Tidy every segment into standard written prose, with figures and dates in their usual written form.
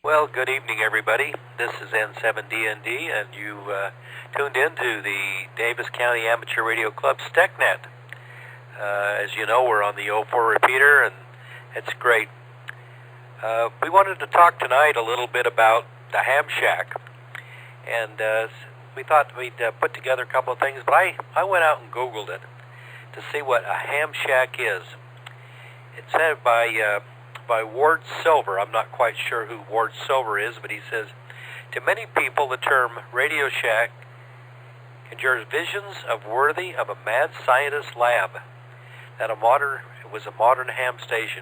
Well, good evening, everybody. This is N7DND, and you tuned into the Davis County Amateur Radio Club STECnet. As you know, we're on the 04 repeater, and it's great. We wanted to talk tonight a little bit about the ham shack, and we thought we'd put together a couple of things, but I went out and Googled it to see what a ham shack is. It's said by Ward Silver. I'm not quite sure who Ward Silver is, but he says, to many people the term Radio Shack conjures visions worthy of a mad scientist lab, that it was a modern ham station.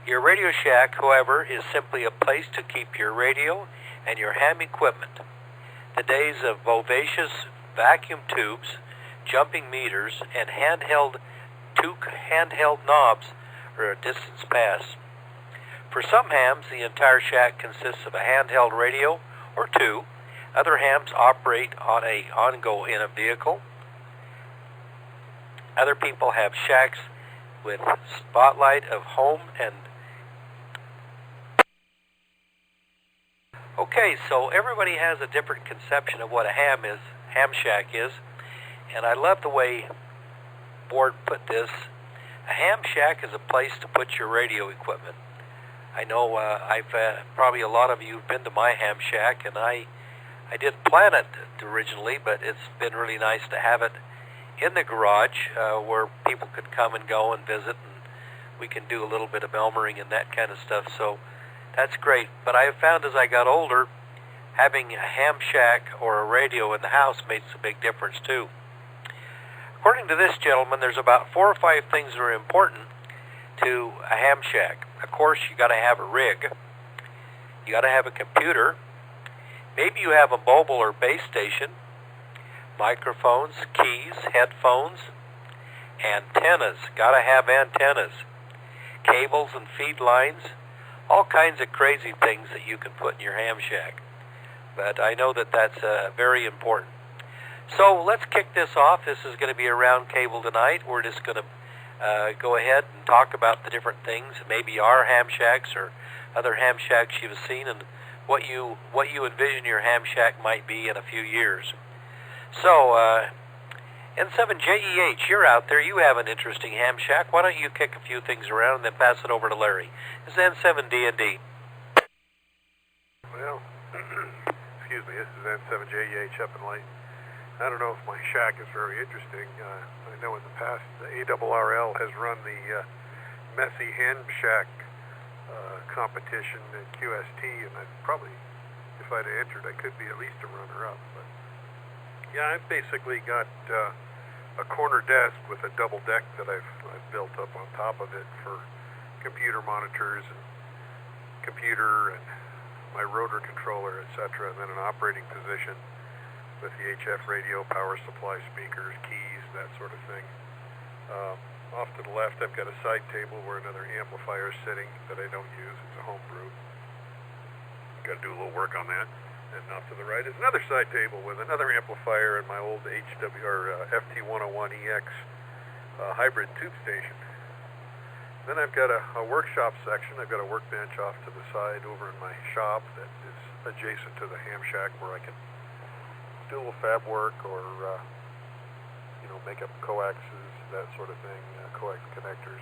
Your Radio Shack, however, is simply a place to keep your radio and your ham equipment. The days of vivacious vacuum tubes, jumping meters, and handheld knobs are a distance past. For some hams, the entire shack consists of a handheld radio or two. Other hams operate in a vehicle. Other people have shacks with spotlight of home and... Okay, so everybody has a different conception of what a ham shack is, and I love the way Ward put this. A ham shack is a place to put your radio equipment. I know probably a lot of you have been to my ham shack, and I didn't plan it originally, but it's been really nice to have it in the garage where people can come and go and visit, and we can do a little bit of Elmering and that kind of stuff, so that's great. But I have found as I got older, having a ham shack or a radio in the house makes a big difference too. According to this gentleman, there's about 4 or 5 things that are important to a ham shack. Of course, you got to have a rig. You got to have a computer. Maybe you have a mobile or base station. Microphones, keys, headphones, antennas. Got to have antennas. Cables and feed lines. All kinds of crazy things that you can put in your ham shack. But I know that that's very important. So let's kick this off. This is going to be a round cable tonight. We're just going to go ahead and talk about the different things, maybe our ham shacks or other ham shacks you've seen, and what you envision your ham shack might be in a few years. So, N7JEH, you're out there. You have an interesting ham shack. Why don't you kick a few things around and then pass it over to Larry? This is N7D&D. Well, excuse me, this is N7JEH up in Light. I don't know if my shack is very interesting. I know in the past the ARRL has run the Messy Hen Shack competition at QST, and I'd probably, if I'd entered, I could be at least a runner-up. But yeah, I've basically got a corner desk with a double deck that I've built up on top of it for computer monitors and computer and my rotor controller, etc., and then an operating position with the HF radio, power supply, speakers, keys, that sort of thing. Off to the left, I've got a side table where another amplifier is sitting that I don't use. It's a homebrew. Got to do a little work on that. And off to the right is another side table with another amplifier and my old FT101EX hybrid tube station. Then I've got a workshop section. I've got a workbench off to the side over in my shop that is adjacent to the ham shack where I can do a little fab work or, make up coaxes, that sort of thing, coax connectors.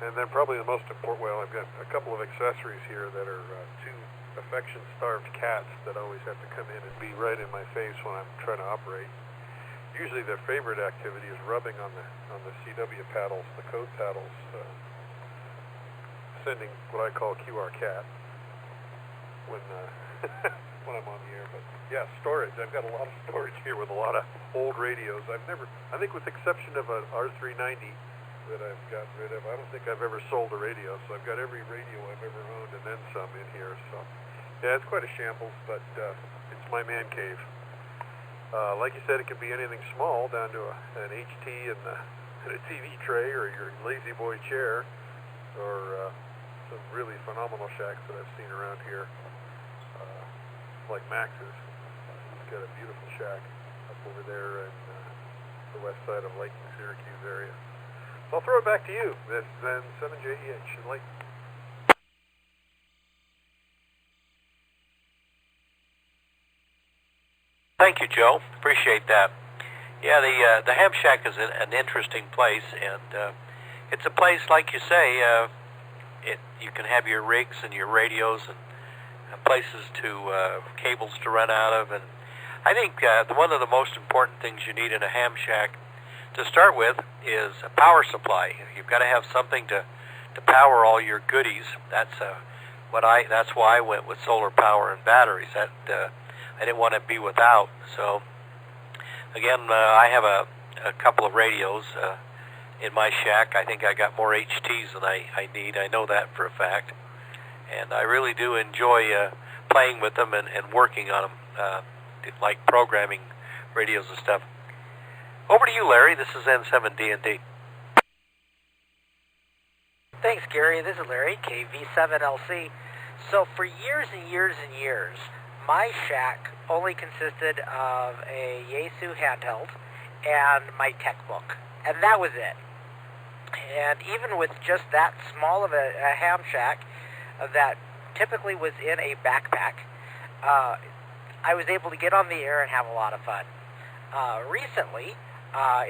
And then probably the most important, well, I've got a couple of accessories here that are 2 affection-starved cats that always have to come in and be right in my face when I'm trying to operate. Usually their favorite activity is rubbing on the CW paddles, the code paddles, sending what I call QR cat when when I'm on the air. But yeah, storage. I've got a lot of storage here with a lot of old radios. I think with the exception of an R390 that I've gotten rid of, I don't think I've ever sold a radio. So I've got every radio I've ever owned and then some in here. So yeah, it's quite a shambles, but it's my man cave. Like you said, it can be anything small down to an HT and a TV tray or your lazy boy chair, or some really phenomenal shacks that I've seen around here. Like Max's. He's got a beautiful shack up over there in the west side of Lake Syracuse area. So I'll throw it back to you. This is N7JEH in Lake. Thank you, Joe. Appreciate that. Yeah, the ham shack is an interesting place, and it's a place, like you say, you can have your rigs and your radios and places to cables to run out of, and I think one of the most important things you need in a ham shack to start with is a power supply. You've got to have something to power all your goodies. That's why I went with solar power and batteries. That I didn't want to be without. So again, I have a couple of radios in my shack. I think I got more HTs than I need. I know that for a fact, and I really do enjoy playing with them and working on them, like programming radios and stuff. Over to you, Larry. This is N7D&D. Thanks, Gary. This is Larry, KV7LC. So for years and years and years, my shack only consisted of a Yaesu handheld and my tech book, and that was it. And even with just that small of a ham shack that typically was in a backpack, I was able to get on the air and have a lot of fun. Recently,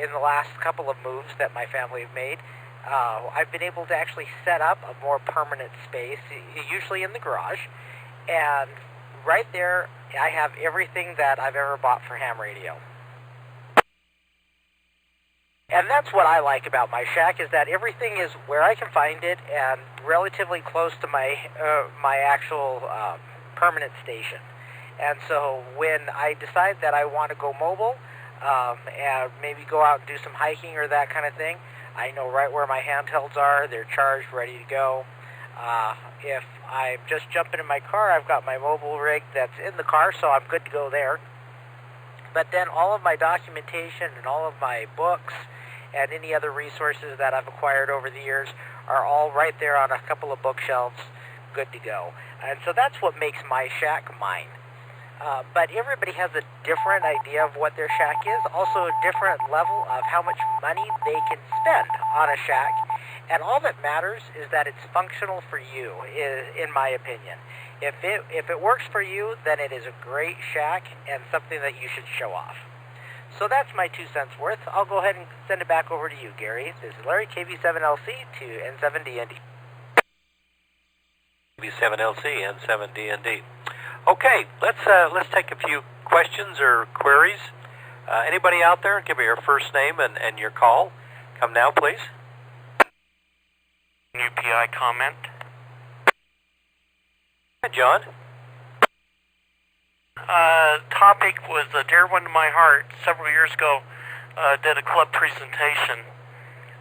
in the last couple of moves that my family have made, I've been able to actually set up a more permanent space, usually in the garage, and right there I have everything that I've ever bought for ham radio. And that's what I like about my shack, is that everything is where I can find it and relatively close to my my actual permanent station. And so when I decide that I want to go mobile and maybe go out and do some hiking or that kind of thing, I know right where my handhelds are. They're charged, ready to go. If I'm just jumping in my car, I've got my mobile rig that's in the car, so I'm good to go there. But then all of my documentation and all of my books and any other resources that I've acquired over the years are all right there on a couple of bookshelves, good to go. And so that's what makes my shack mine. But everybody has a different idea of what their shack is, also a different level of how much money they can spend on a shack. And all that matters is that it's functional for you, in my opinion. If it works for you, then it is a great shack and something that you should show off. So that's my 2 cents worth. I'll go ahead and send it back over to you, Gary. This is Larry, KV7LC to N7D&D. KV7LC, N7D&D. Okay, let's take a few questions or queries. Anybody out there, give me your first name and your call. Come now, please. New PI comment. Hi, John. Topic was a dear one to my heart. Several years ago, did a club presentation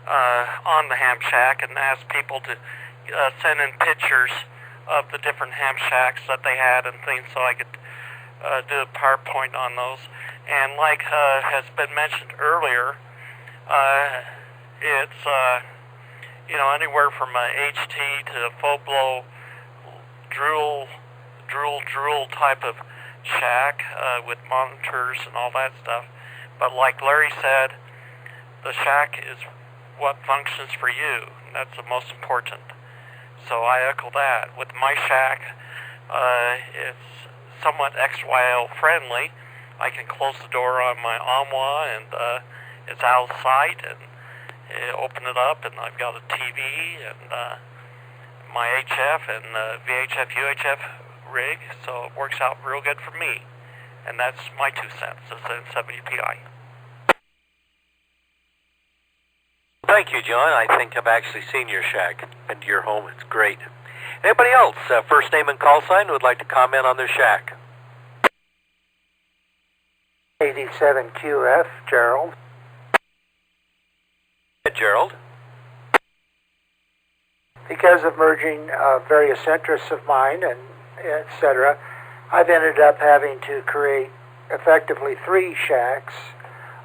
on the ham shack and asked people to send in pictures of the different ham shacks that they had and things, so I could do a PowerPoint on those. And like has been mentioned earlier, it's anywhere from a HT to a full blow drool type of shack with monitors and all that stuff. But like Larry said, the shack is what functions for you. That's the most important. So I echo that. With my shack, it's somewhat XYL friendly. I can close the door on my AMWA and it's out of sight, and open it up, and I've got a TV and my HF and VHF UHF rig, so it works out real good for me. And that's my 2 cents as an N7DPI. Thank you, John. I think I've actually seen your shack and your home. It's great. Anybody else, first name and call sign, would like to comment on their shack? 87QF, Gerald. Hey, Gerald. Because of merging various interests of mine and etc., I've ended up having to create effectively 3 shacks.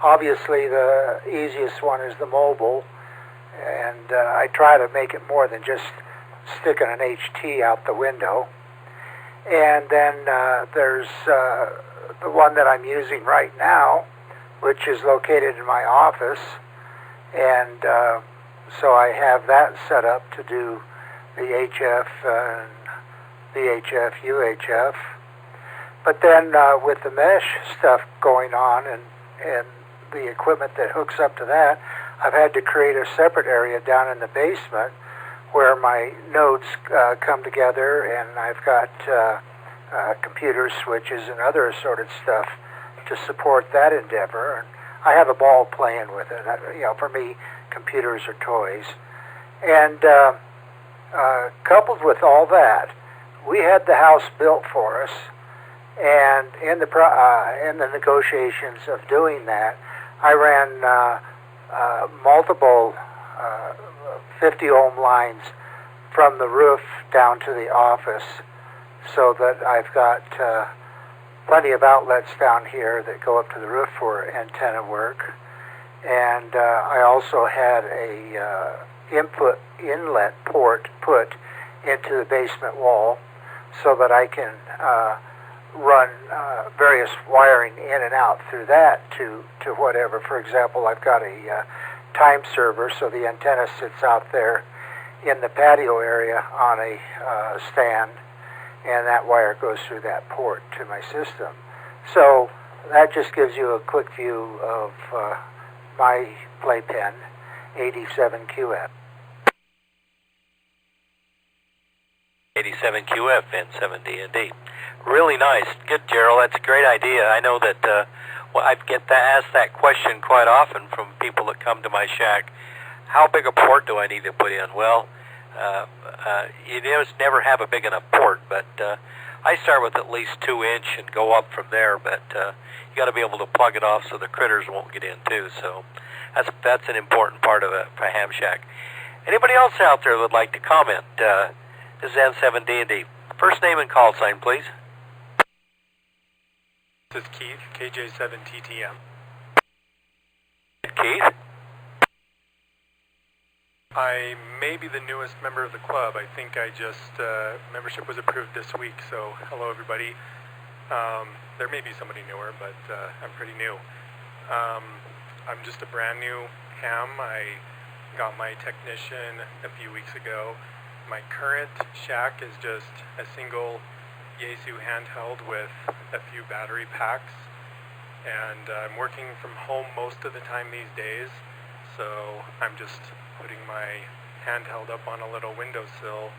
Obviously, the easiest one is the mobile, and I try to make it more than just sticking an HT out the window. And then there's the one that I'm using right now, which is located in my office, and so I have that set up to do the HF and VHF, UHF. But then with the mesh stuff going on and the equipment that hooks up to that, I've had to create a separate area down in the basement where my nodes come together, and I've got computers, switches, and other assorted stuff to support that endeavor. And I have a ball playing with it. For me, computers are toys. And coupled with all that, we had the house built for us, and in the negotiations of doing that, I ran multiple 50-ohm lines from the roof down to the office, so that I've got plenty of outlets down here that go up to the roof for antenna work. And I also had a inlet port put into the basement wall so that I can run various wiring in and out through that to whatever. For example, I've got a time server, so the antenna sits out there in the patio area on a stand, and that wire goes through that port to my system. So that just gives you a quick view of my playpen, 87QF. 87QF and 7D&D. Really nice. Good, Gerald. That's a great idea. I know that I get asked that question quite often from people that come to my shack. How big a port do I need to put in? Well, you just never have a big enough port, but I start with at least 2-inch and go up from there, but you got to be able to plug it off so the critters won't get in too. So that's an important part of a ham shack. Anybody else out there that would like to comment? This is N7D&D. First name and call sign, please. This is Keith, KJ7TTM. Keith? I may be the newest member of the club. I think membership was approved this week, so hello everybody. There may be somebody newer, but I'm pretty new. I'm just a brand new ham. I got my technician a few weeks ago. My current shack is just a single Yaesu handheld with a few battery packs, and I'm working from home most of the time these days, so I'm just putting my handheld up on a little windowsill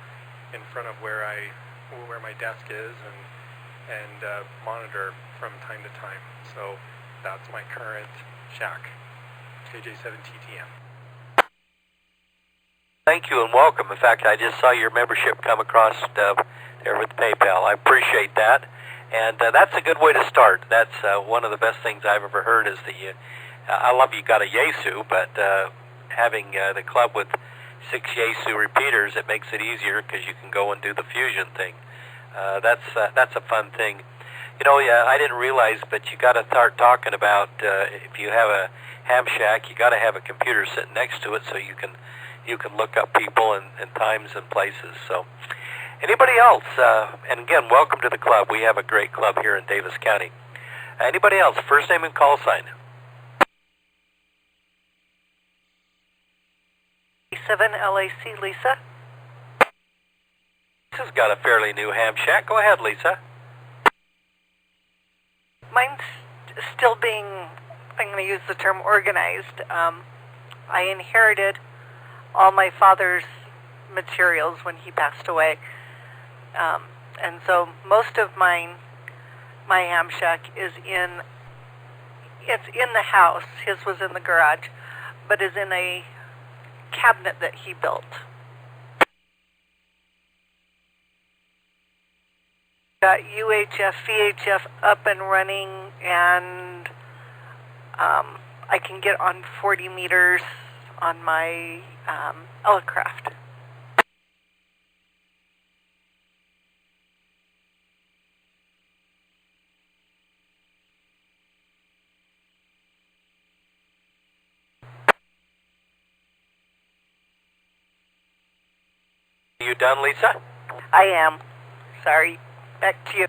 in front of where my desk is and monitor from time to time. So that's my current shack, KJ7TTM. Thank you and welcome. In fact, I just saw your membership come across there with PayPal. I appreciate that, and that's a good way to start. That's one of the best things I've ever heard is I love you got a Yaesu, but having the club with 6 Yaesu repeaters, it makes it easier because you can go and do the fusion thing. That's a fun thing. I didn't realize, but you got to start talking about if you have a ham shack, you got to have a computer sitting next to it so you can look up people and times and places. So anybody else? And again, welcome to the club. We have a great club here in Davis County. Anybody else? First name and call sign. 7 LAC, Lisa. Lisa's got a fairly new ham shack. Go ahead, Lisa. Mine's still being, I'm going to use the term organized. I inherited all my father's materials when he passed away. And so most of my ham shack it's in the house. His was in the garage, but is in a cabinet that he built. Got UHF, VHF up and running, and I can get on 40 meters on my Elecraft. Are you done, Lisa? I am. Sorry. Back to you.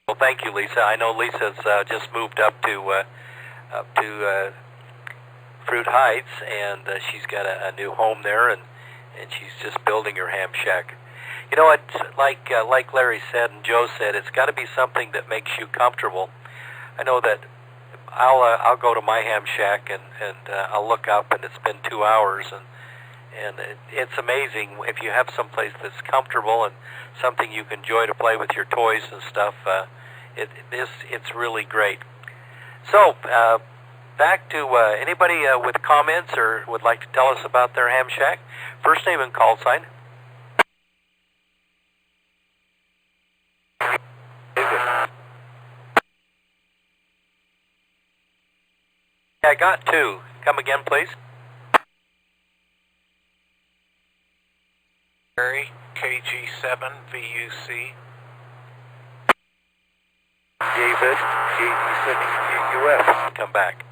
Well, thank you, Lisa. I know Lisa's just moved up to Fruit Heights, and she's got a new home there, and she's just building her ham shack. You know, it's like Larry said and Joe said, it's got to be something that makes you comfortable. I know that I'll go to my ham shack and I'll look up and it's been 2 hours and it's amazing if you have someplace that's comfortable and something you can enjoy to play with your toys and stuff. It's really great. So back to anybody with comments or would like to tell us about their ham shack. First name and call sign. I got 2. Come again, please. Gary, KG7 VUC. David, KD7 UUF. Come back.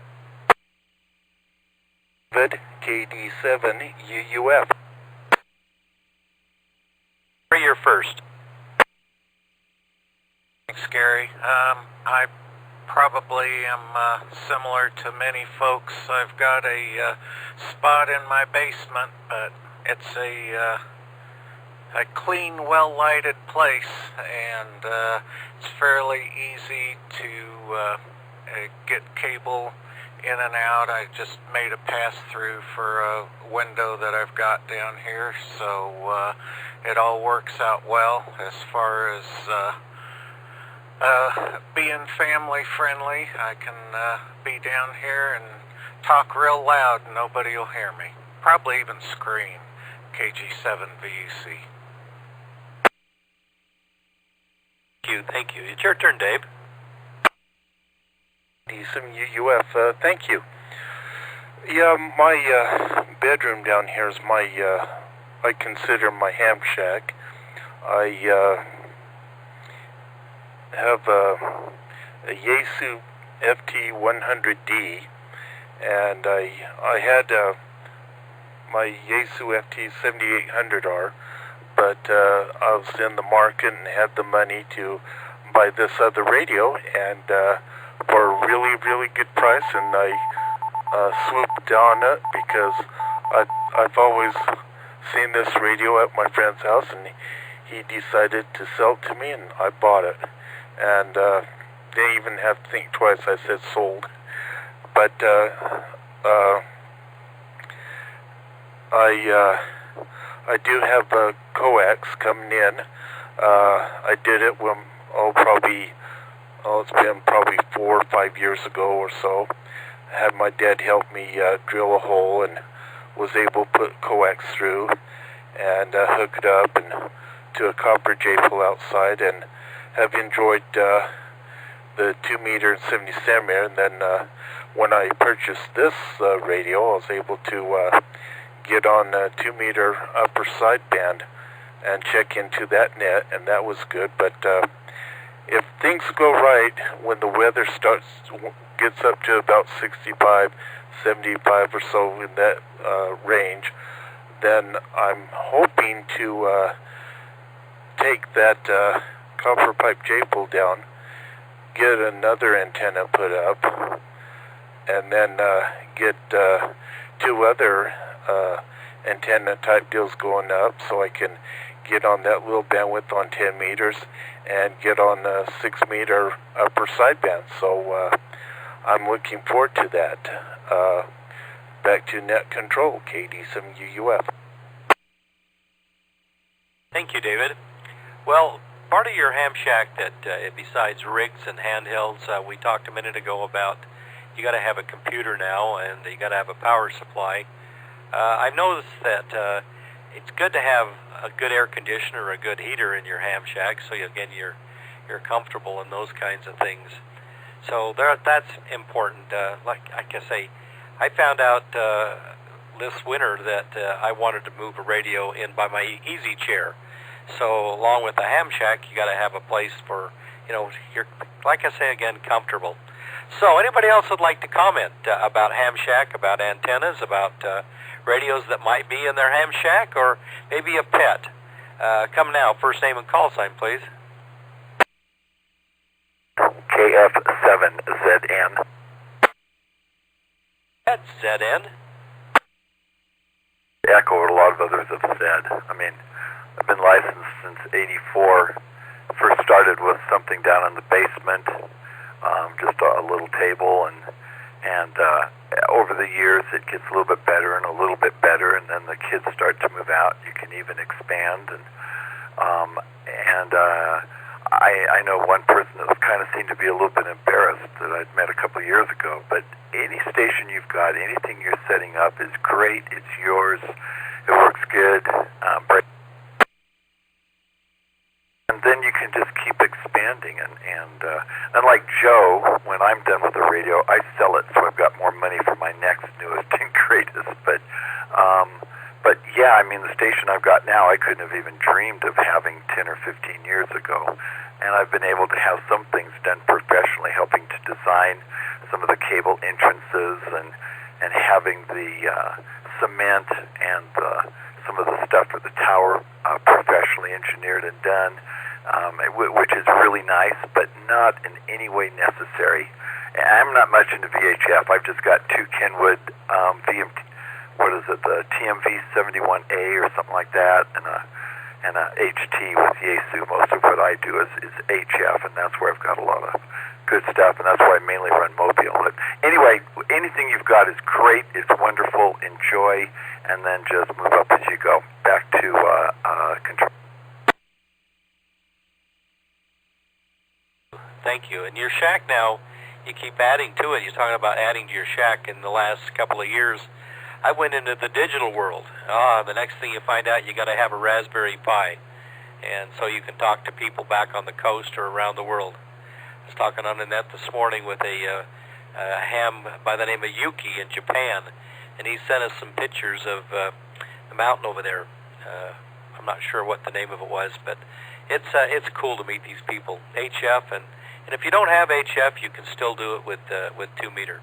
David, KD7 UUF. You're first. Thanks, Gary. I probably am similar to many folks. I've got a spot in my basement, but it's a clean, well-lighted place, and it's fairly easy to get cable in and out. I just made a pass-through for a window that I've got down here, so it all works out well as far as being family-friendly. I can be down here and talk real loud and nobody will hear me. Probably even scream. KG7 VUC. Thank you. It's your turn, Dave. Some UUF, thank you. Yeah, my bedroom down here is I consider my ham shack. I have a Yaesu FT100D, and I had my Yaesu FT7800R, but I was in the market and had the money to buy this other radio, and for a really, really good price, and I swooped on it because I've always seen this radio at my friend's house, and he decided to sell it to me, and I bought it. And didn't even have to think twice. I said sold. But I do have a coax coming in. I did it when it's been probably 4 or 5 years ago or so. I had my dad help me drill a hole and was able to put coax through and hook it up and to a copper J-pole outside, and have enjoyed the 2 meter and 70 centimeter. And then when I purchased this radio, I was able to get on a 2 meter upper sideband and check into that net, and that was good. But if things go right, when the weather gets up to about 65, 75 or so in that range, then I'm hoping to take that copper pipe J-pole down, get another antenna put up, and then get 2 other antenna type deals going up, so I can get on that little bandwidth on 10 meters and get on a 6 meter upper sideband. So I'm looking forward to that. Back to net control, KD7 UUF. Thank you, David. Well, part of your ham shack that besides rigs and handhelds, we talked a minute ago about you got to have a computer now, and you got to have a power supply. I've noticed that it's good to have a good air conditioner or a good heater in your ham shack, so again you're comfortable in those kinds of things. So that's important. Like I say, I found out this winter that I wanted to move a radio in by my easy chair. So along with the ham shack, you got to have a place for, you're, like I say again, comfortable. So anybody else would like to comment about ham shack, about antennas, about radios that might be in their ham shack, or maybe a pet? Come now, first name and call sign, please. KF7ZN. That's ZN. Echo what a lot of others have said. I mean, I've been licensed since '84. First started with something down in the basement, just a little table, and over the years it gets a little bit better and a little bit better, and then the kids start to move out. You can even expand, and I know one person that kind of seemed to be a little bit embarrassed that I'd met a couple of years ago. But any station you've got, anything you're setting up is great. It's yours. It works good. And then you can just keep expanding. And unlike Joe, when I'm done with the radio, I sell it, so I've got more money for my next newest and greatest. But yeah, I mean, the station I've got now, I couldn't have even dreamed of having 10 or 15 years ago. And I've been able to have some things done professionally, helping to design some of the cable entrances and having the cement and some of the stuff for the tower professionally engineered and done, which is really nice, but not in any way necessary. I'm not much into VHF. I've just got two Kenwood the TMV 71A or something like that, and a HT with Yaesu. Most of what I do is HF, and that's where I've got a lot of good stuff, and that's why I mainly run Mobile. But anyway, anything you've got is great. It's wonderful. Enjoy, and then just move up as you go. Back to control. Thank you. And your shack now, you keep adding to it. You're talking about adding to your shack in the last couple of years. I went into the digital world. The next thing you find out, you got to have a Raspberry Pi, and so you can talk to people back on the coast or around the world. I was talking on the net this morning with a ham by the name of Yuki in Japan, and he sent us some pictures of the mountain over there. I'm not sure what the name of it was, but it's cool to meet these people. HF, and if you don't have HF, you can still do it with 2 meter.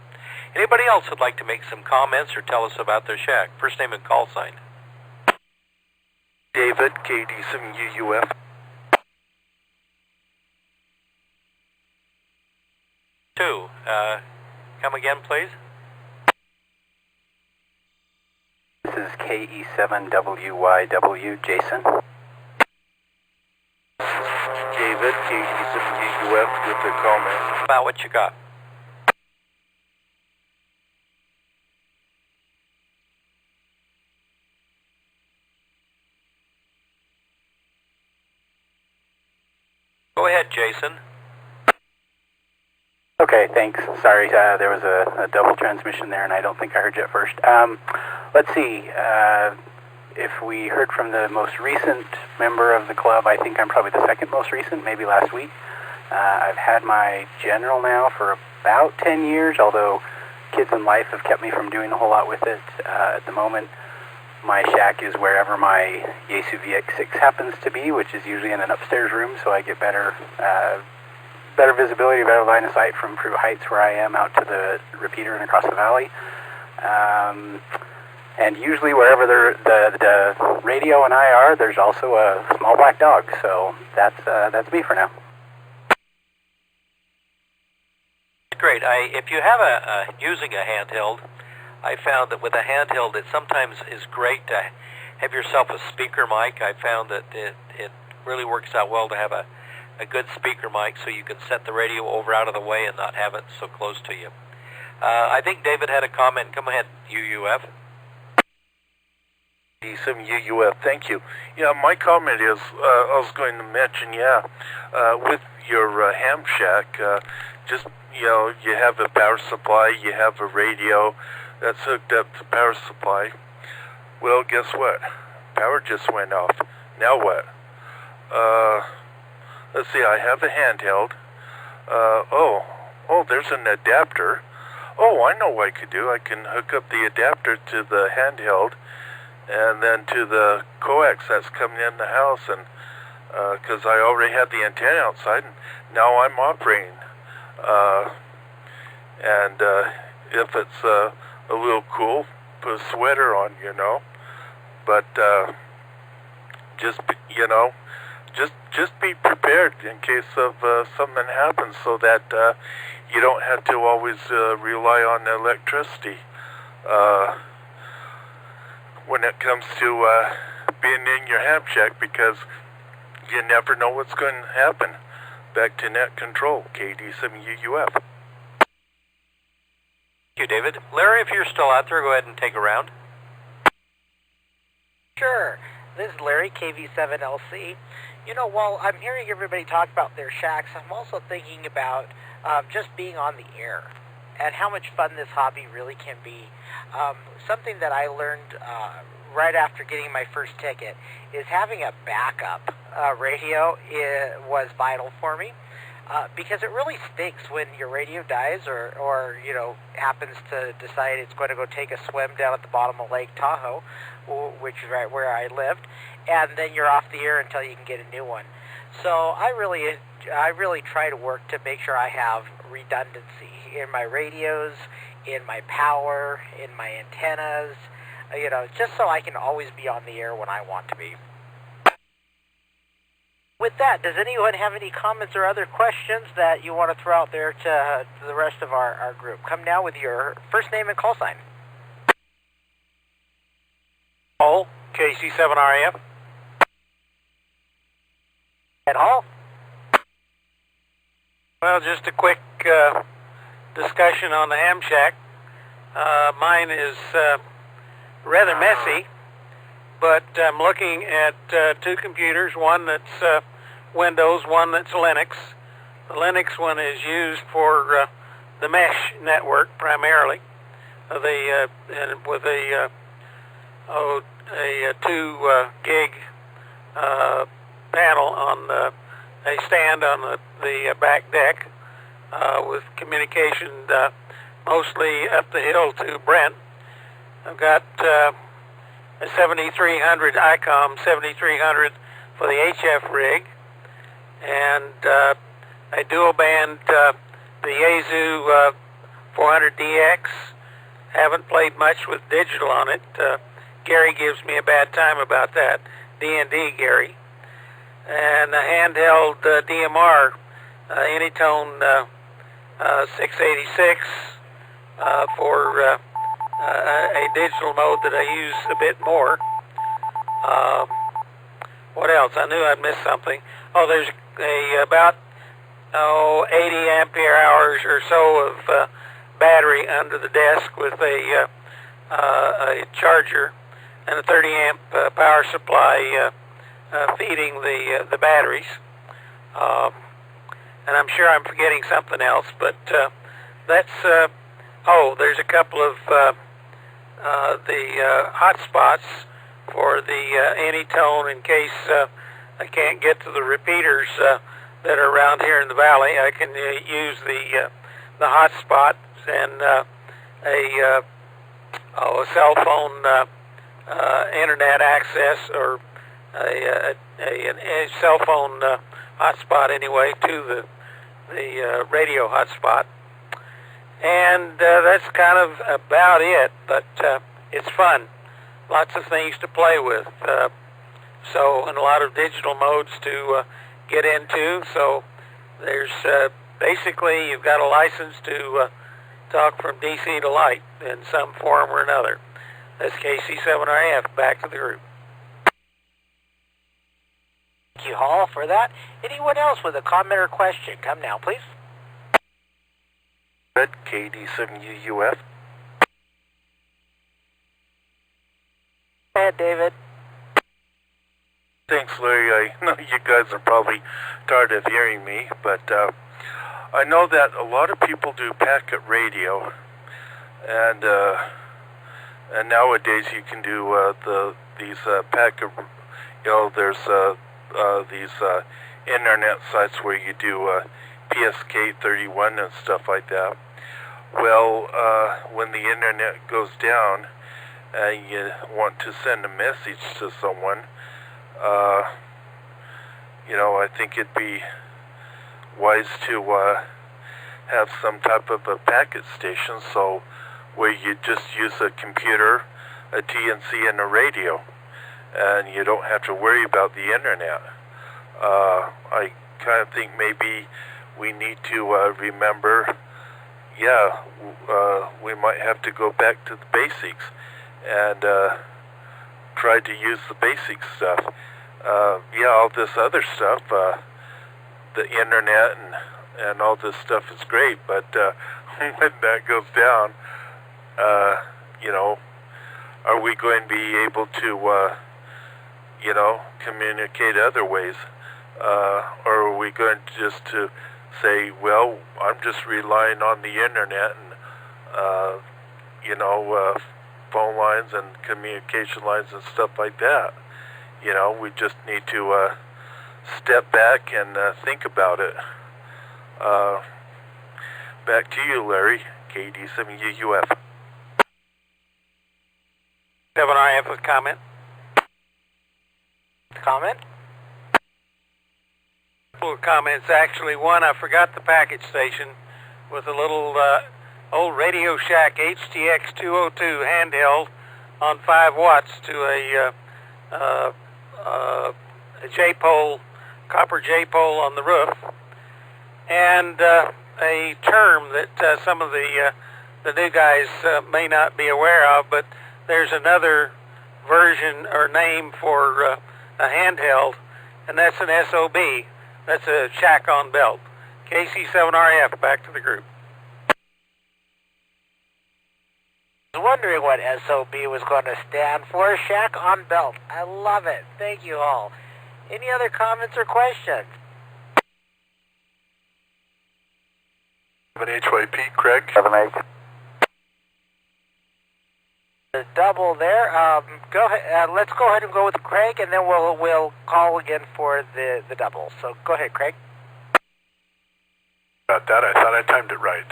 Anybody else would like to make some comments or tell us about their shack? First name and call sign. David, KD7UUF. Two. Come again, please. This is KE7WYW, Jason. David, KD7UUF with a comment. About what you got. Go ahead, Jason. Okay, thanks. Sorry, there was a double transmission there, and I don't think I heard you at first. Let's see. If we heard from the most recent member of the club, I think I'm probably the second most recent, maybe last week. I've had my General now for about 10 years, although kids in life have kept me from doing a whole lot with it. At the moment, my shack is wherever my Yaesu VX6 happens to be, which is usually in an upstairs room, so I get better visibility, better line of sight from Crew Heights where I am out to the repeater and across the valley. And usually wherever the radio and I are, there's also a small black dog, so that's me for now. Great. If you have using a handheld, I found that with a handheld, it sometimes is great to have yourself a speaker mic. I found that it really works out well to have a good speaker mic so you can set the radio over out of the way and not have it so close to you. I think David had a comment. Come ahead, UUF. Some UUF, thank you. Yeah, my comment is, I was going to mention, with your ham shack, just, you have a power supply, you have a radio that's hooked up to power supply. Well, guess what? Power just went off. Now what? Let's see, I have a handheld. Oh, there's an adapter. Oh, I know what I could do. I can hook up the adapter to the handheld and then to the coax that's coming in the house, and because I already had the antenna outside, and now I'm operating. And if it's a little cool, put a sweater on, But just be prepared in case of something happens, so that you don't have to always rely on electricity when it comes to being in your ham shack because you never know what's going to happen. Back to net control, KD7UUF. Thank you, David. Larry, if you're still out there, go ahead and take a round. Sure. This is Larry, KV7LC. You know, while I'm hearing everybody talk about their shacks, I'm also thinking about just being on the air and how much fun this hobby really can be. Something that I learned right after getting my first ticket is having a backup radio was vital for me. Because it really stinks when your radio dies or you know, happens to decide it's going to go take a swim down at the bottom of Lake Tahoe, which is right where I lived, and then you're off the air until you can get a new one. So I really try to work to make sure I have redundancy in my radios, in my power, in my antennas, you know, just so I can always be on the air when I want to be. With that, does anyone have any comments or other questions that you want to throw out there to the rest of our group? Come now with your first name and call sign. Hall, KC7RAF. Ed Hall. Well, just a quick discussion on the ham shack. Mine is rather messy, but I'm looking at two computers, one that's Windows, one that's Linux. The Linux one is used for the mesh network primarily, with a 2 gig panel on a stand on the back deck with communication mostly up the hill to Brent. I've got a 7300 ICOM 7300 for the HF rig, and I dual band the Yaesu 400DX. Haven't played much with digital on it. Gary gives me a bad time about that. D&D Gary. And a handheld DMR Anytone 686 for a digital mode that I use a bit more. What else? I knew I'd missed something. Oh, there's about 80 ampere hours or so of battery under the desk with a charger and a 30 amp power supply feeding the batteries. And I'm sure I'm forgetting something else, but that's there's a couple of the hotspots for the Anytone in case I can't get to the repeaters that are around here in the valley. I can use the hotspots and a cell phone internet access, or a cell phone hotspot anyway to the radio hotspot. And that's kind of about it, but it's fun. Lots of things to play with. And a lot of digital modes to get into. So there's basically, you've got a license to talk from DC to light in some form or another. That's KC7RF. Back to the group. Thank you, Hall, for that. Anyone else with a comment or question? Come now, please. Red, KD7UUF. Go ahead, David. Thanks, Larry. I know you guys are probably tired of hearing me, but I know that a lot of people do packet radio, and nowadays you can do these packet. There's these internet sites where you do PSK 31 and stuff like that. Well, when the internet goes down and you want to send a message to someone, I think it'd be wise to have some type of a packet station, so where you just use a computer, a TNC, and a radio, and you don't have to worry about the internet. I kind of think maybe we need to remember, we might have to go back to the basics and tried to use the basic stuff. Yeah, all this other stuff, the internet and all this stuff is great, but when that goes down, you know, are we going to be able to, you know, communicate other ways? Or are we going to just to say, well, I'm just relying on the internet and, you know, phone lines and communication lines and stuff like that? You know, we just need to step back and think about it. Back to you, Larry, KD7UF. 7RF with comment. Comment? Couple of comments, actually. One, I forgot the package station with a little old Radio Shack HTX 202 handheld on 5 watts to a J-pole, copper J-pole on the roof, and a term that some of the new guys may not be aware of, but there's another version or name for a handheld, and that's an SOB. That's a shack on belt. KC7RF, back to the group. I was wondering what SOB was going to stand for. Shack on belt. I love it. Thank you all. Any other comments or questions? 7HYP, Craig. 7H. The double there. Go ahead. Let's go ahead and go with Craig, and then we'll call again for the double. So go ahead, Craig. About that, I thought I timed it right.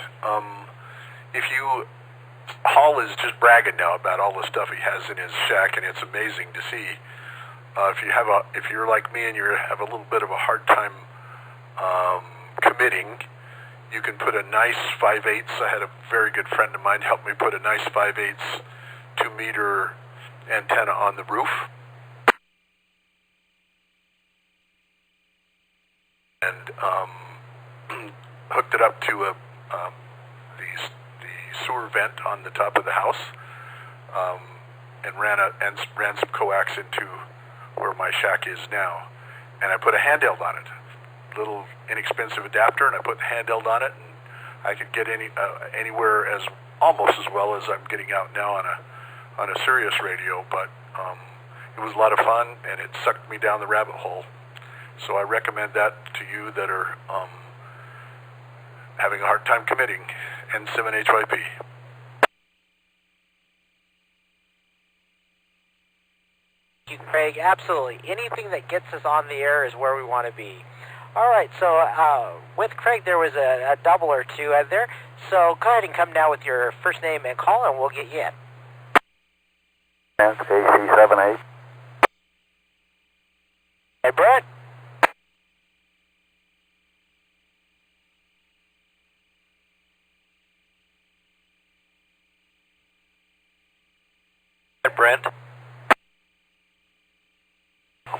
Hall is just bragging now about all the stuff he has in his shack, and it's amazing to see. If you're like me and you have a little bit of a hard time committing, you can put a nice 5/8. I had a very good friend of mine help me put a nice 5/8 2-meter antenna on the roof, and hooked it up to the sewer vent on the top of the house, and ran some coax into where my shack is now, and I put a handheld on it, little inexpensive adapter, and I put the handheld on it, and I could get anywhere almost as well as I'm getting out now on a Sirius radio, but it was a lot of fun, and it sucked me down the rabbit hole. So I recommend that to you that are having a hard time committing. N7HYP. Thank you, Craig. Absolutely. Anything that gets us on the air is where we want to be. All right, so with Craig, there was a double or two out there. So go ahead and come down with your first name and call, and we'll get you in. KC78. Hey, Brett. Brent.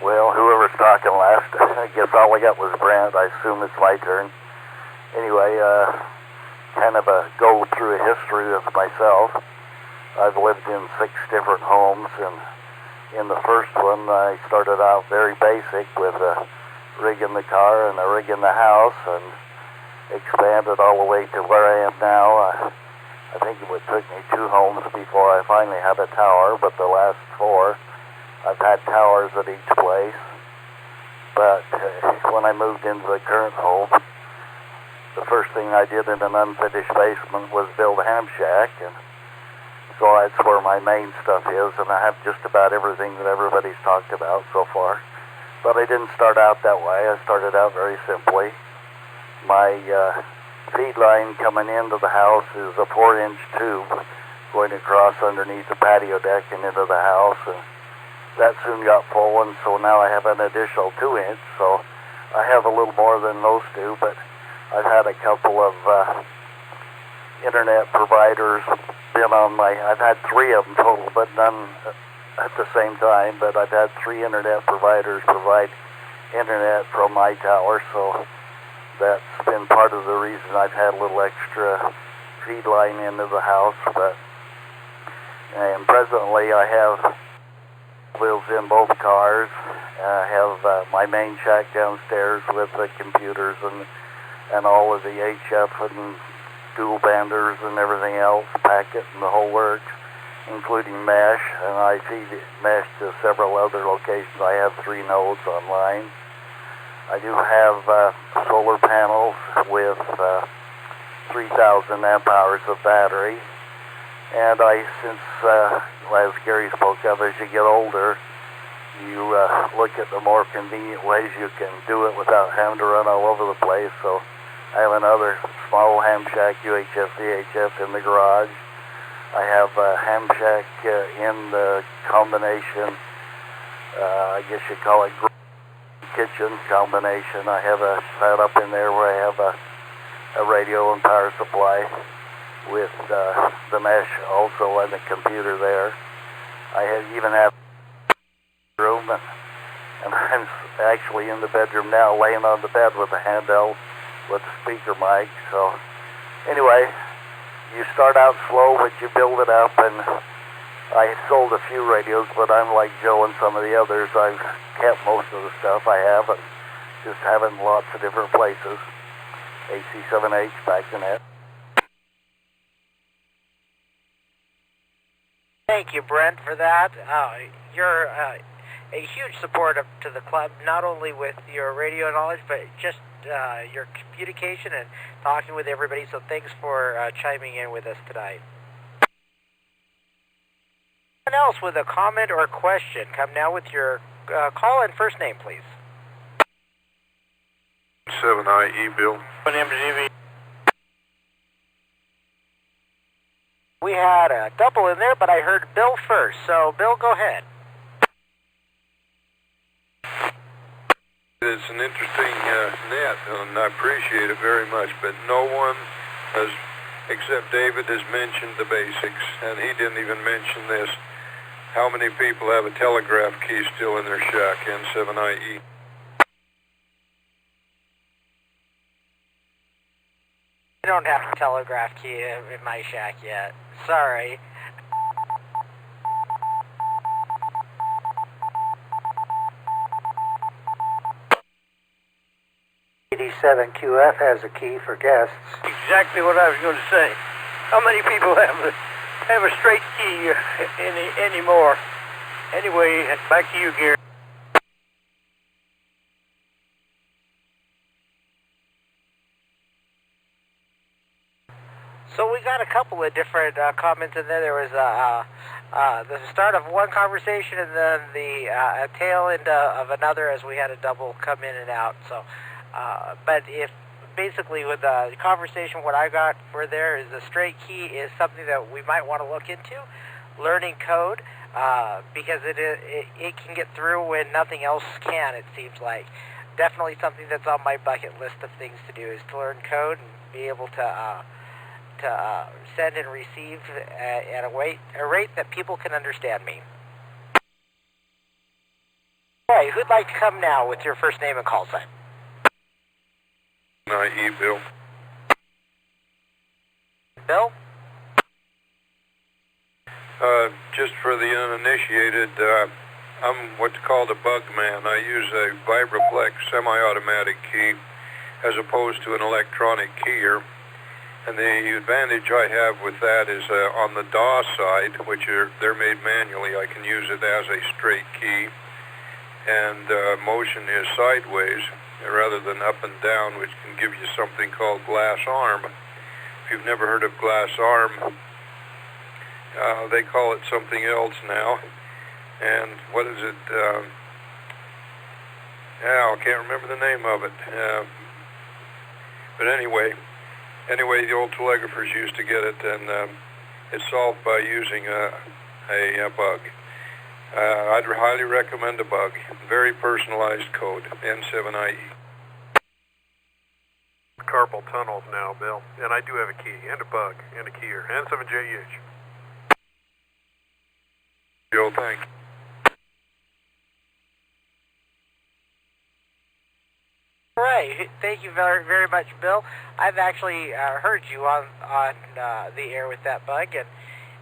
Well, whoever's talking last, I guess all I got was Brent. I assume it's my turn. Anyway, kind of a go through a history of myself. I've lived in 6 different homes, and in the first one I started out very basic with a rig in the car and a rig in the house, and expanded all the way to where I am now. I think it would took me 2 homes before I finally had a tower, but the last 4 I've had towers at each place. But when I moved into the current home, the first thing I did in an unfinished basement was build a ham shack, and so that's where my main stuff is, and I have just about everything that everybody's talked about so far. But I didn't start out that way. I started out very simply. My feed line coming into the house is a 4-inch tube going across underneath the patio deck and into the house, and that soon got full, and so now I have an additional 2-inch, so I have a little more than those 2, but I've had a couple of internet providers been on I've had 3 of them total, but none at the same time, but I've had 3 internet providers provide internet from my tower, so that's been part of the reason I've had a little extra feed line into the house. And presently I have lives in both cars. I have my main shack downstairs with the computers and all of the HF and dual banders and everything else, packet and the whole works, including mesh, and I feed mesh to several other locations. I have 3 nodes online. I do have solar panels with 3,000 amp hours of battery, and since as Gary spoke of, as you get older, you look at the more convenient ways you can do it without having to run all over the place. So I have another small ham shack UHF VHF in the garage. I have a ham shack in the combination, I guess you call it kitchen combination. I have a setup in there where I have a radio and power supply with the mesh also and the computer there. I even have a room, and I'm actually in the bedroom now laying on the bed with a handheld with a speaker mic. So anyway, you start out slow, but you build it up, and I sold a few radios, but unlike Joe and some of the others, I've kept most of the stuff I have, and just having lots of different places. AC7H back in it. Thank you, Brent, for that. You're a huge support to the club, not only with your radio knowledge, but just your communication and talking with everybody. So thanks for chiming in with us tonight. Anyone else with a comment or question, come now with your call and first name, please. 7IE, Bill. We had a double in there, but I heard Bill first. So, Bill, go ahead. It's an interesting net, and I appreciate it very much, but no one has, except David, has mentioned the basics, and he didn't even mention this. How many people have a telegraph key still in their shack, N7IE? I don't have a telegraph key in my shack yet. Sorry. QF has a key for guests. Exactly what I was going to say. How many people have a straight key anymore? Anyway, back to you, Gary. So we got a couple of different comments in there. There was the start of one conversation and then the tail end of another as we had a double come in and out. So, but if basically with the conversation, what I got for there is the straight key is something that we might want to look into, learning code, because it can get through when nothing else can, it seems like. Definitely something that's on my bucket list of things to do is to learn code and be able to send and receive at a rate that people can understand me. Hey, who'd like to come now with your first name and call sign? IE, Bill. Bill? Just for the uninitiated, I'm what's called a bug man. I use a Vibraplex semi-automatic key as opposed to an electronic keyer. And the advantage I have with that is on the DAW side, which they're made manually, I can use it as a straight key. And motion is sideways rather than up and down, which can give you something called glass arm. If you've never heard of glass arm, they call it something else now. And what is it? I can't remember the name of it. But anyway, the old telegraphers used to get it, and it's solved by using a bug. I'd highly recommend a bug. Very personalized code, N7IE. Carpal tunnels now, Bill. And I do have a key, and a bug, and a keyer, N7JEH. Joe, thanks. All right, thank you very, very much, Bill. I've actually heard you on the air with that bug, and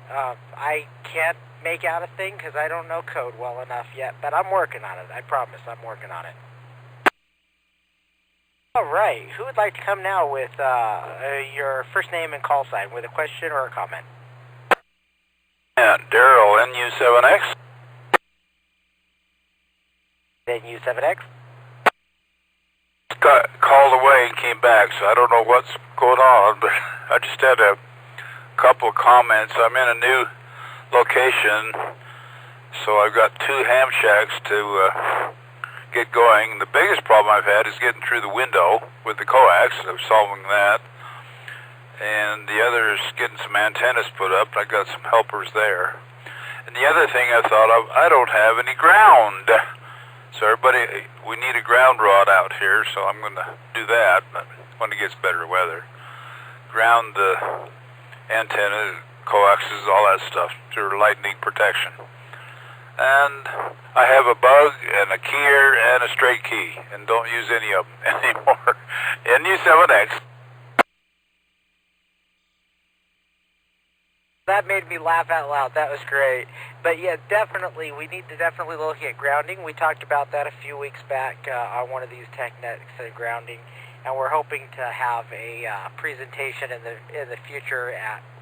I can't make out a thing because I don't know code well enough yet, but I'm working on it. I promise I'm working on it. All right, who would like to come now with your first name and call sign with a question or a comment? Yeah, Daryl, NU7X. NU7X? Got called away and came back, so I don't know what's going on, but I just had a couple of comments. I'm in a new location, so I've got 2 ham shacks to get going. The biggest problem I've had is getting through the window with the coax. I'm solving that. And the other is getting some antennas put up. I got some helpers there. And the other thing I thought of, I don't have any ground. So everybody, we need a ground rod out here, so I'm going to do that when it gets better weather. Ground the antenna, coaxes, all that stuff for lightning protection. And I have a bug and a keyer and a straight key, and don't use any of them anymore. NU7X. That made me laugh out loud. That was great. But yeah, definitely, we need to definitely look at grounding. We talked about that a few weeks back on one of these techniques of grounding, and we're hoping to have a presentation in the future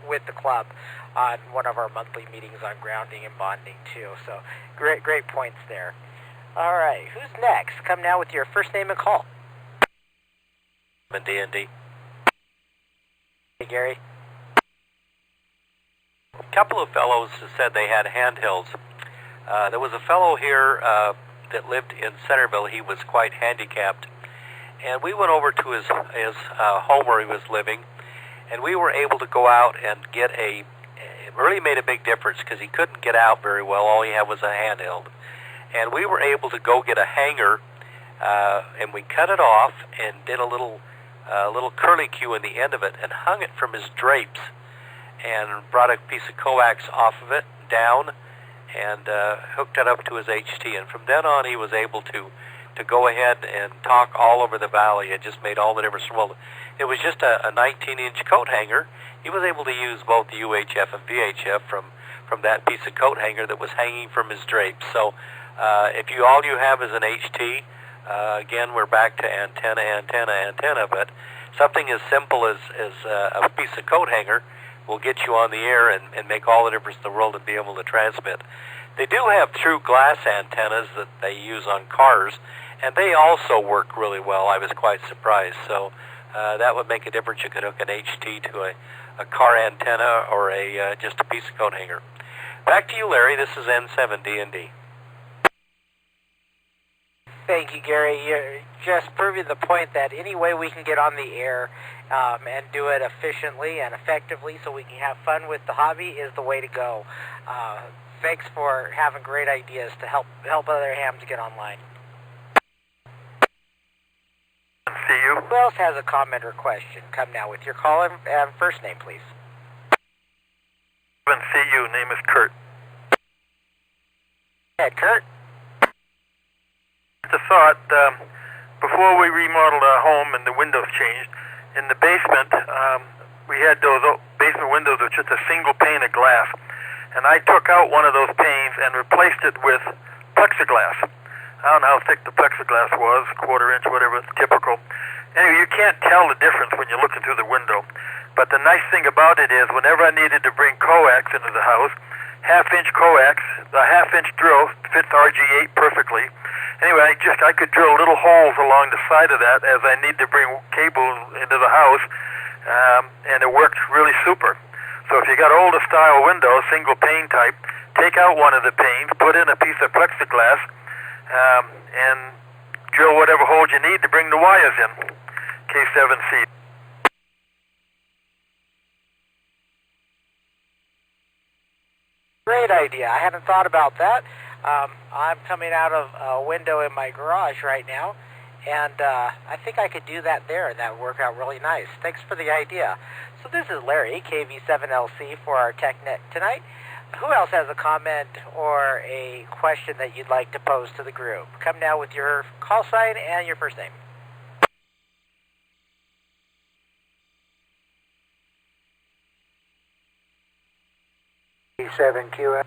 with the club on one of our monthly meetings on grounding and bonding too. So great points there. All right, who's next? Come now with your first name and call. D&D. Hey, Gary. A couple of fellows said they had handhelds. There was a fellow here that lived in Centerville. He was quite handicapped, and we went over to his home where he was living, and we were able to go out and get it really made a big difference because he couldn't get out very well. All he had was a handheld, and we were able to go get a hanger, and we cut it off and did a little curlicue in the end of it and hung it from his drapes, and brought a piece of coax off of it down and hooked it up to his HT. And from then on, he was able to go ahead and talk all over the valley. It just made all the difference in the world. It was just a 19-inch coat hanger. He was able to use both the UHF and VHF from that piece of coat hanger that was hanging from his drapes. So if all you have is an HT, again, we're back to antenna, but something as simple as a piece of coat hanger will get you on the air and make all the difference in the world and be able to transmit. They do have true glass antennas that they use on cars, and they also work really well. I was quite surprised. So that would make a difference. You could hook an HT to a car antenna or just a piece of coat hanger. Back to you, Larry. This is N7D&D. Thank you, Gary. You're just proving the point that any way we can get on the air and do it efficiently and effectively so we can have fun with the hobby is the way to go. Thanks for having great ideas to help other hams get online. See you. Who else has a comment or question? Come now with your call and first name, please. See you. Name is Kurt. Hey, Kurt. Just a thought. Before we remodeled our home and the windows changed, in the basement, we had those basement windows with just a single pane of glass. And I took out one of those panes and replaced it with plexiglass. I don't know how thick the plexiglass was, quarter-inch, whatever, typical. Anyway, you can't tell the difference when you're looking through the window. But the nice thing about it is whenever I needed to bring coax into the house, half-inch coax, the half-inch drill fits RG8 perfectly. Anyway, I could drill little holes along the side of that as I need to bring cables into the house, and it worked really super. So if you got older style windows, single pane type, take out one of the panes, put in a piece of plexiglass, and drill whatever holes you need to bring the wires in. K7C. Great idea. I hadn't thought about that. I'm coming out of a window in my garage right now, and I think I could do that there, and that would work out really nice. Thanks for the idea. So this is Larry, KV7LC, for our TechNet tonight. Who else has a comment or a question that you'd like to pose to the group? Come now with your call sign and your first name. D7QM.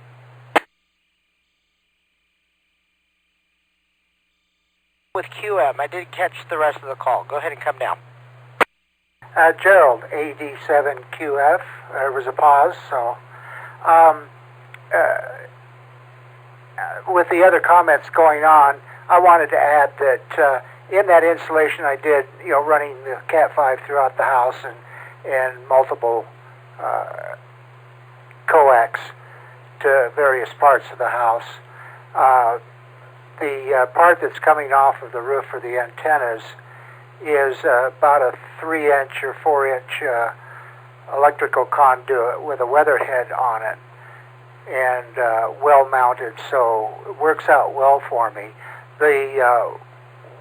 with QM. I didn't catch the rest of the call. Go ahead and come down. Gerald, AD7QF. There was a pause, so with the other comments going on, I wanted to add that in that installation I did, running the Cat5 throughout the house and multiple coax to various parts of the house. The part that's coming off of the roof for the antennas is about a 3-inch or 4-inch electrical conduit with a weatherhead on it, and well mounted, so it works out well for me. The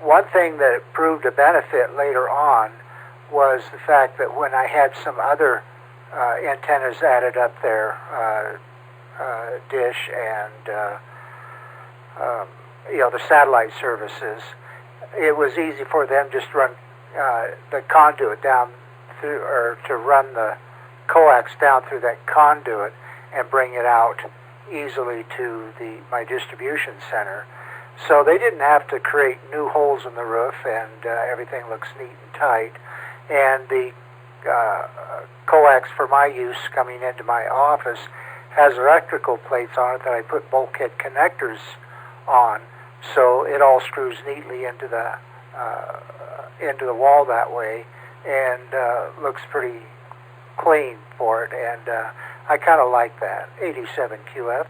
one thing that proved a benefit later on was the fact that when I had some other antennas added up there, dish and the satellite services, it was easy for them just run the conduit down through, or to run the coax down through that conduit and bring it out easily to my distribution center. So they didn't have to create new holes in the roof, and everything looks neat and tight. And the coax for my use coming into my office has electrical plates on it that I put bulkhead connectors on, so it all screws neatly into the wall that way, and looks pretty clean for it, and I kind of like that. 87QF.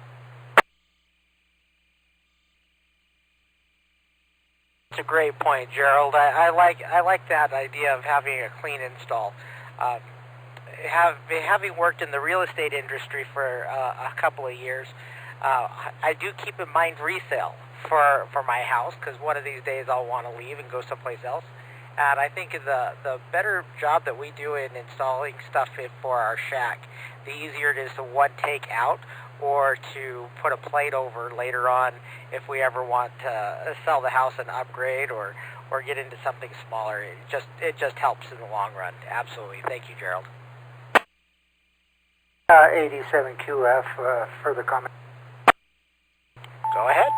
That's a great point, Gerald. I like that idea of having a clean install. Having worked in the real estate industry for a couple of years, I do keep in mind resale for my house, because one of these days I'll want to leave and go someplace else. And I think the better job that we do in installing stuff for our shack, the easier it is to one, take out, or to put a plate over later on if we ever want to sell the house and upgrade or get into something smaller. It just helps in the long run. Absolutely. Thank you, Gerald. 87QF, further comment. Go ahead.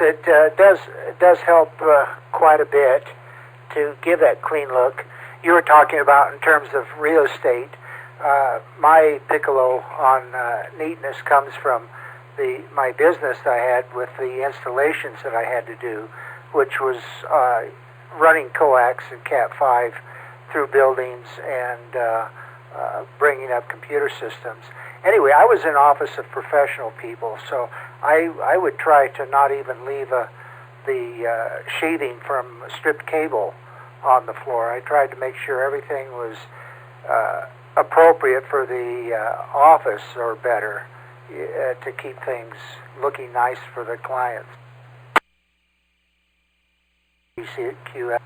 It does help quite a bit to give that clean look. You were talking about in terms of real estate. My piccolo on neatness comes from my business that I had with the installations that I had to do, which was running coax and Cat5 through buildings and bringing up computer systems. Anyway, I was in office of professional people, so I would try to not even leave the sheathing from stripped cable on the floor. I tried to make sure everything was appropriate for the office, or better, to keep things looking nice for the clients. DCARC.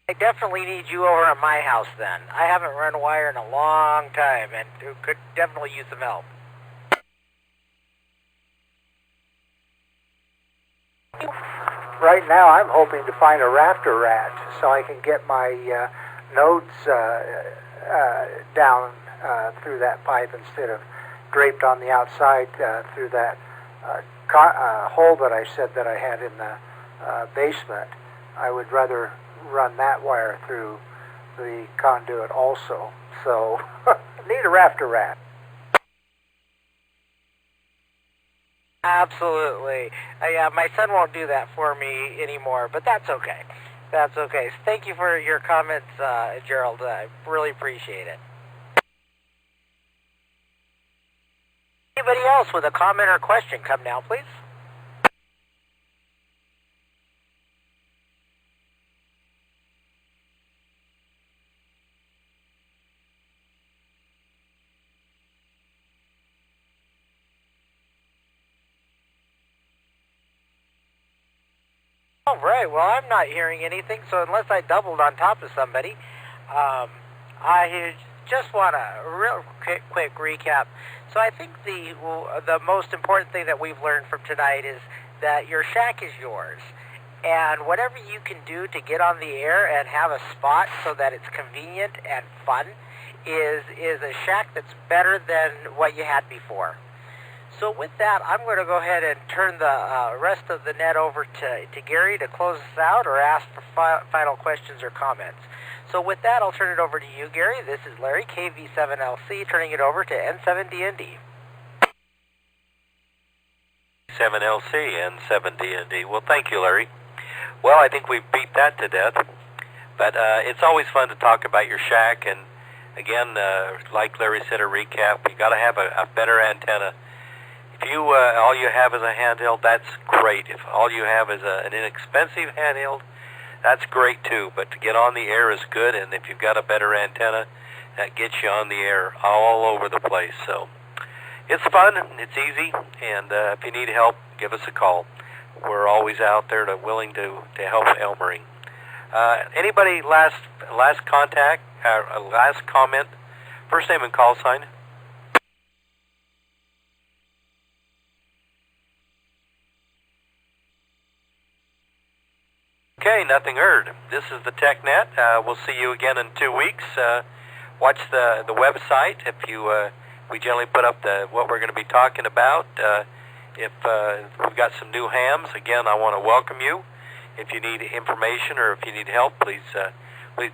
I definitely need you over at my house then. I haven't run wire in a long time and could definitely use some help. Right now I'm hoping to find a rafter rat so I can get my nodes down through that pipe instead of draped on the outside through that hole that I said that I had in the basement. I would rather run that wire through the conduit also. So, need a rafter rat. Absolutely. Yeah, my son won't do that for me anymore, but that's okay. That's okay. Thank you for your comments, Gerald. I really appreciate it. Anybody else with a comment or question, come now, please. All right, well, I'm not hearing anything, so unless I doubled on top of somebody, I just want a real quick recap. So I think the most important thing that we've learned from tonight is that your shack is yours. And whatever you can do to get on the air and have a spot so that it's convenient and fun is a shack that's better than what you had before. So with that, I'm going to go ahead and turn the rest of the net over to Gary to close us out or ask for final questions or comments. So with that, I'll turn it over to you, Gary. This is Larry, KV7LC, turning it over to N7DND. 7LC and 7DND. Well, thank you, Larry. Well, I think we've beat that to death. But it's always fun to talk about your shack. And again, like Larry said, a recap, you got to have a better antenna. If you all you have is a handheld, that's great. If all you have is an inexpensive handheld, that's great too. But to get on the air is good. And if you've got a better antenna, that gets you on the air all over the place. So it's fun, it's easy, and if you need help, give us a call. We're always out there willing to help Elmering. Anybody last contact, last comment, first name and call sign? Okay, nothing heard. This is the TechNet. We'll see you again in 2 weeks. Watch the website. If you we generally put up what we're going to be talking about. If we've got some new hams, again, I want to welcome you. If you need information or if you need help, please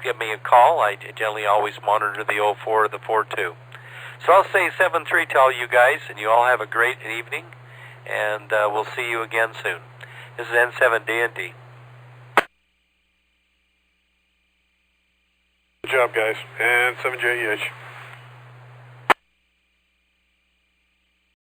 give me a call. I generally always monitor the 04 or the 42. So I'll say 7-3 to all you guys, and you all have a great evening, and we'll see you again soon. This is N7DND. Good job, guys. And 7JEH.